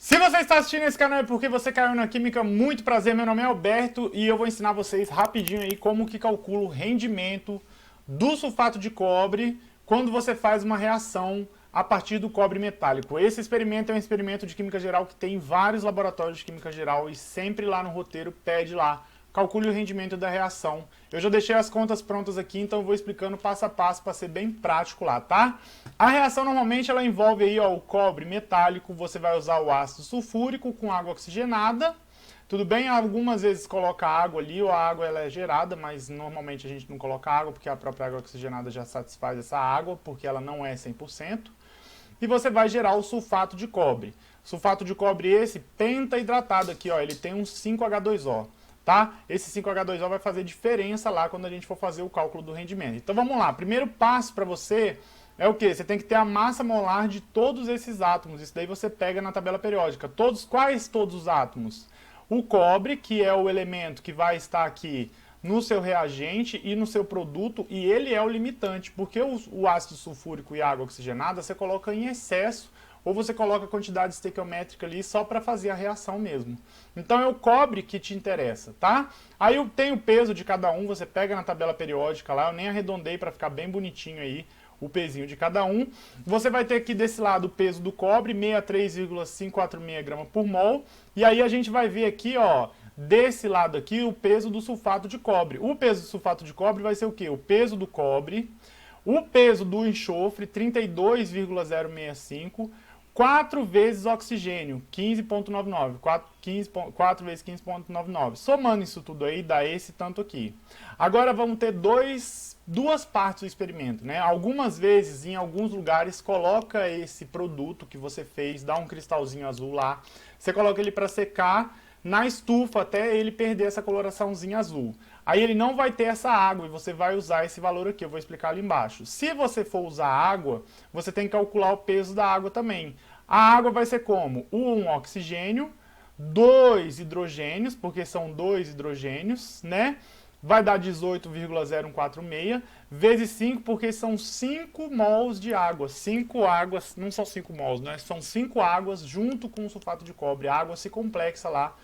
Se você está assistindo esse canal é porque você caiu na química, muito prazer, meu nome é Alberto e eu vou ensinar vocês rapidinho aí como que calcula o rendimento do sulfato de cobre quando você faz uma reação a partir do cobre metálico. Esse experimento é um experimento de química geral que tem em vários laboratórios de química geral e sempre lá no roteiro pede lá, calcule o rendimento da reação. Eu já deixei as contas prontas aqui, então eu vou explicando passo a passo para ser bem prático lá, tá? A reação normalmente ela envolve aí, ó, o cobre metálico, você vai usar o ácido sulfúrico com água oxigenada. Tudo bem, algumas vezes coloca água ali, ou a água ela é gerada, mas normalmente a gente não coloca água, porque a própria água oxigenada já satisfaz essa água, porque ela não é 100%. E você vai gerar o sulfato de cobre. Sulfato de cobre esse pentaidratado aqui, ó, ele tem um 5H2O. Tá? Esse 5H2O vai fazer diferença lá quando a gente for fazer o cálculo do rendimento. Então vamos lá, primeiro passo para você é o que? Você tem que ter a massa molar de todos esses átomos. Isso daí você pega na tabela periódica. Quais todos os átomos? O cobre, que é o elemento que vai estar aqui no seu reagente e no seu produto, e ele é o limitante, porque o ácido sulfúrico e a água oxigenada você coloca em excesso, ou você coloca a quantidade estequiométrica ali só para fazer a reação mesmo. Então é o cobre que te interessa, tá? Aí tem o peso de cada um, você pega na tabela periódica lá, eu nem arredondei para ficar bem bonitinho aí o pezinho de cada um. Você vai ter aqui desse lado o peso do cobre, 63,546 gramas por mol. E aí a gente vai ver aqui, ó, desse lado aqui o peso do sulfato de cobre. O peso do sulfato de cobre vai ser o quê? O peso do cobre, o peso do enxofre, 32,065, 4 vezes oxigênio, 15,99. 4 vezes 15,99. Somando isso tudo aí, dá esse tanto aqui. Agora vamos ter duas partes do experimento, né? Algumas vezes, em alguns lugares, coloca esse produto que você fez, dá um cristalzinho azul lá, você coloca ele para secar na estufa até ele perder essa coloraçãozinha azul. Aí ele não vai ter essa água e você vai usar esse valor aqui, eu vou explicar ali embaixo. Se você for usar água, você tem que calcular o peso da água também. A água vai ser como? 1 oxigênio, 2 hidrogênios, porque são 2 hidrogênios, né? Vai dar 18,0146, vezes 5, porque são 5 mols de água. 5 águas, não são 5 mols, né? São 5 águas junto com o sulfato de cobre. A água se complexa lá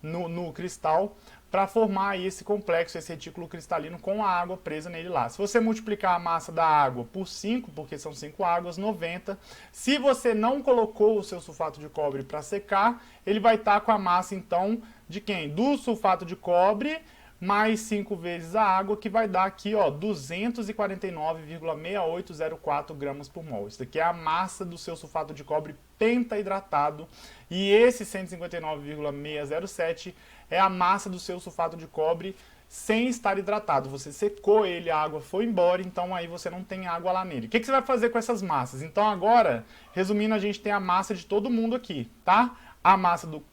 no cristal para formar aí esse complexo, esse retículo cristalino com a água presa nele lá. Se você multiplicar a massa da água por 5, porque são 5 águas, 90. Se você não colocou o seu sulfato de cobre para secar, ele vai estar com a massa então de quem? Do sulfato de cobre mais 5 vezes a água, que vai dar aqui, ó, 249,6804 gramas por mol. Isso daqui é a massa do seu sulfato de cobre pentaidratado. E esse 159,607 é a massa do seu sulfato de cobre sem estar hidratado. Você secou ele, a água foi embora, então aí você não tem água lá nele. O que você vai fazer com essas massas? Então agora, resumindo, a gente tem a massa de todo mundo aqui, tá? A massa do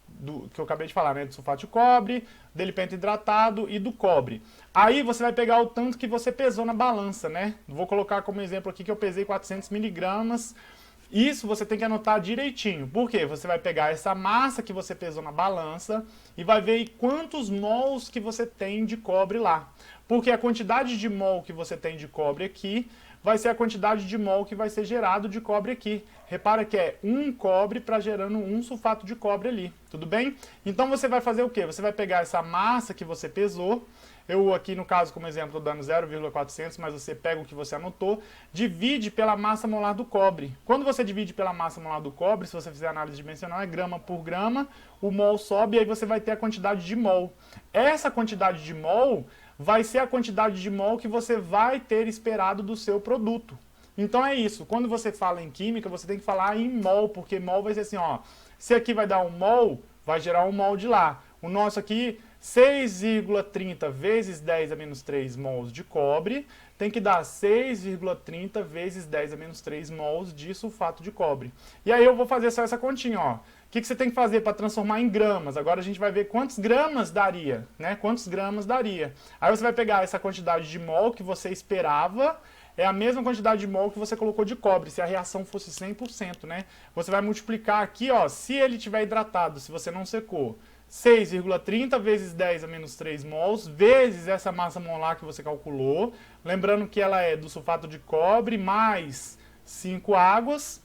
que eu acabei de falar, né? Do sulfato de cobre, dele pentaidratado e do cobre. Aí você vai pegar o tanto que você pesou na balança, né? Vou colocar como exemplo aqui que eu pesei 400 miligramas. Isso você tem que anotar direitinho. Por quê? Você vai pegar essa massa que você pesou na balança e vai ver quantos mols que você tem de cobre lá. Porque a quantidade de mol que você tem de cobre aqui vai ser a quantidade de mol que vai ser gerado de cobre aqui. Repara que é 1 cobre para gerando 1 sulfato de cobre ali, tudo bem? Então você vai fazer o quê? Você vai pegar essa massa que você pesou, eu aqui no caso como exemplo estou dando 0,400, mas você pega o que você anotou, divide pela massa molar do cobre. Quando você divide pela massa molar do cobre, se você fizer análise dimensional, é grama por grama, o mol sobe e aí você vai ter a quantidade de mol. Essa quantidade de mol vai ser a quantidade de mol que você vai ter esperado do seu produto. Então é isso, quando você fala em química, você tem que falar em mol, porque mol vai ser assim, ó, se aqui vai dar 1 mol, vai gerar 1 mol de lá. O nosso aqui, 6,30 vezes 10 a menos 3 mols de cobre, tem que dar 6,30 vezes 10 a menos 3 mols de sulfato de cobre. E aí eu vou fazer só essa continha, ó. O que você tem que fazer para transformar em gramas? Agora a gente vai ver quantos gramas daria, né? Quantos gramas daria. Aí você vai pegar essa quantidade de mol que você esperava, é a mesma quantidade de mol que você colocou de cobre, se a reação fosse 100%, né? Você vai multiplicar aqui, ó, se ele estiver hidratado, se você não secou, 6,30 vezes 10 a menos 3 mols, vezes essa massa molar que você calculou. Lembrando que ela é do sulfato de cobre mais 5 águas.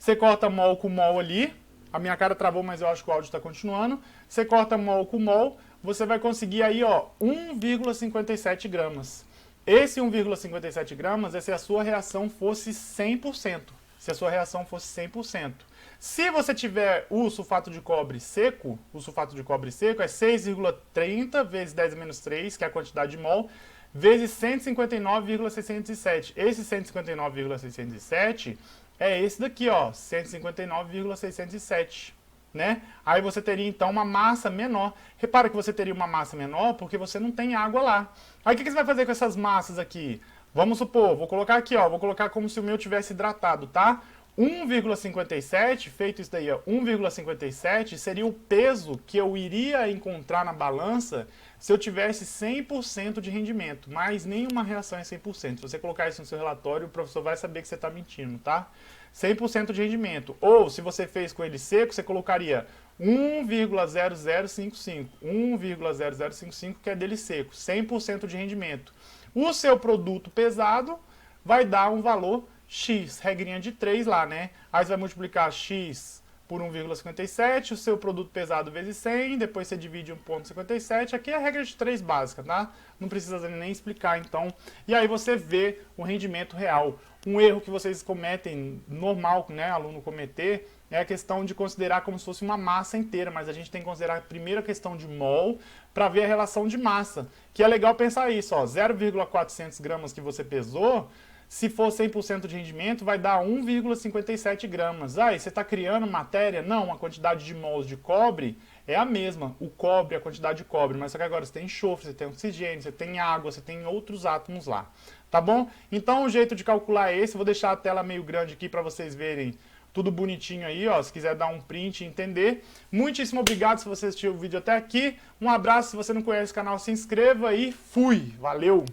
Você corta mol com mol ali. A minha cara travou, mas eu acho que o áudio está continuando. Você corta mol com mol, você vai conseguir aí, ó, 1,57 gramas. Esse 1,57 gramas é se a sua reação fosse 100%. Se a sua reação fosse 100%. Se você tiver o sulfato de cobre seco, o sulfato de cobre seco é 6,30 vezes 10 a menos 3, que é a quantidade de mol, vezes 159,607. Esse 159,607 é esse daqui, ó, 159,607, né? Aí você teria, então, uma massa menor. Repara que você teria uma massa menor porque você não tem água lá. Aí o que você vai fazer com essas massas aqui? Vamos supor, vou colocar aqui, ó, vou colocar como se o meu tivesse hidratado, tá? 1,57, feito isso daí, ó, 1,57 seria o peso que eu iria encontrar na balança se eu tivesse 100% de rendimento, mas nenhuma reação é 100%. Se você colocar isso no seu relatório, o professor vai saber que você está mentindo, tá? 100% de rendimento. Ou, se você fez com ele seco, você colocaria 1,0055. 1,0055 que é dele seco, 100% de rendimento. O seu produto pesado vai dar um valor X, regrinha de 3 lá, né? Aí você vai multiplicar X por 1,57, o seu produto pesado vezes 100, depois você divide 1,57, aqui é a regra de 3 básica, tá? Não precisa nem explicar, então. E aí você vê o rendimento real. Um erro que vocês cometem, normal, né, aluno cometer, é a questão de considerar como se fosse uma massa inteira, mas a gente tem que considerar primeiro a questão de mol para ver a relação de massa, que é legal pensar isso, ó, 0,400 gramas que você pesou, se for 100% de rendimento, vai dar 1,57 gramas. Ah, e você está criando matéria? Não, a quantidade de mols de cobre é a mesma. O cobre, a quantidade de cobre. Mas só que agora você tem enxofre, você tem oxigênio, você tem água, você tem outros átomos lá. Tá bom? Então o jeito de calcular é esse. Vou deixar a tela meio grande aqui para vocês verem tudo bonitinho aí, ó. Se quiser dar um print e entender. Muitíssimo obrigado se você assistiu o vídeo até aqui. Um abraço. Se você não conhece o canal, se inscreva e fui! Valeu!